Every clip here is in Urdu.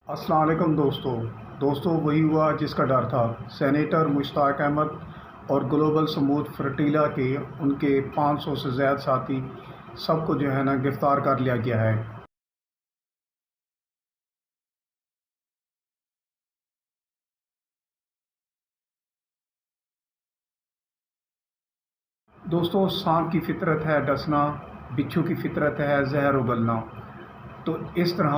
السلام علیکم دوستوں وہی ہوا جس کا ڈر تھا۔ سینیٹر مشتاق احمد اور گلوبل سمود فرٹیلا کے ان کے 500 سے زائد ساتھی سب کو جو ہے نا گرفتار کر لیا گیا ہے۔ دوستوں، سانپ کی فطرت ہے ڈسنا، بچھو کی فطرت ہے زہر اگلنا، تو اس طرح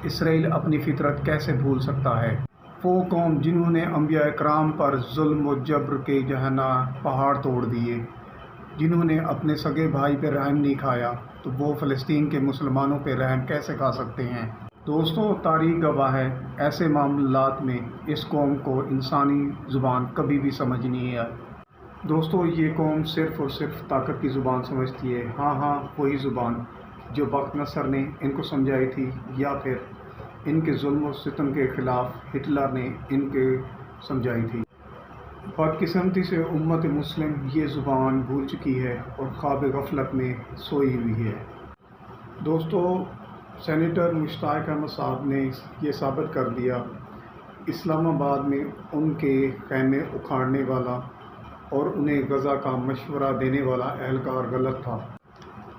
اسرائیل اپنی فطرت کیسے بھول سکتا ہے؟ وہ قوم جنہوں نے انبیاء کرام پر ظلم و جبر کے جو ہے نا پہاڑ توڑ دیے، جنہوں نے اپنے سگے بھائی پہ رحم نہیں کھایا، تو وہ فلسطین کے مسلمانوں پہ رحم کیسے کھا سکتے ہیں؟ دوستوں، تاریخ گواہ ہے، ایسے معاملات میں اس قوم کو انسانی زبان کبھی بھی سمجھ نہیں آئی۔ دوستوں، یہ قوم صرف اور صرف طاقت کی زبان سمجھتی ہے۔ ہاں، وہی زبان جو بخت نصر نے ان کو سمجھائی تھی، یا پھر ان کے ظلم و ستم کے خلاف ہٹلر نے ان کے سمجھائی تھی۔ بدقسمتی سے امت مسلم یہ زبان بھول چکی ہے اور خواب غفلت میں سوئی ہوئی ہے۔ دوستوں، سینیٹر مشتاق احمد صاحب نے یہ ثابت کر دیا، اسلام آباد میں ان کے خیمے اکھاڑنے والا اور انہیں غزہ کا مشورہ دینے والا اہلکار غلط تھا۔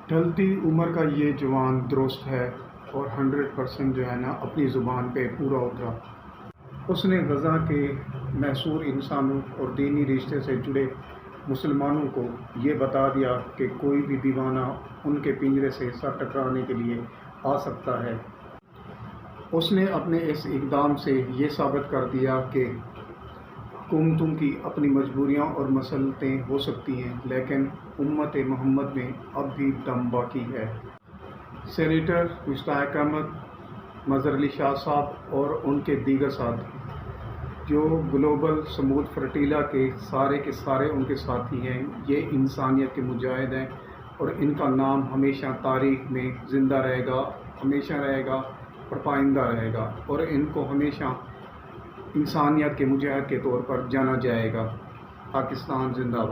ڈھلتی عمر کا یہ جوان درست ہے اور 100% جو ہے نا اپنی زبان پہ پورا اترا۔ اس نے غزہ کے محصور انسانوں اور دینی رشتے سے جڑے مسلمانوں کو یہ بتا دیا کہ کوئی بھی دیوانہ ان کے پنجرے سے سر ٹکرانے کے لیے آ سکتا ہے۔ اس نے اپنے اس اقدام سے یہ ثابت کر دیا کہ حکومتوں کی اپنی مجبوریاں اور مسلطیں ہو سکتی ہیں، لیکن امت محمد میں اب بھی دم باقی ہے۔ سینیٹر مشتاق احمد، مظہر علی شاہ صاحب اور ان کے دیگر ساتھی جو گلوبل سمود فرٹیلا کے سارے ان کے ساتھی ہیں، یہ انسانیت کے مجاہد ہیں اور ان کا نام ہمیشہ تاریخ میں زندہ رہے گا، ہمیشہ رہے گا اور پائندہ رہے گا، اور ان کو ہمیشہ انسانیت کے مجاہد کے طور پر جانا جائے گا۔ پاکستان زندہ باد۔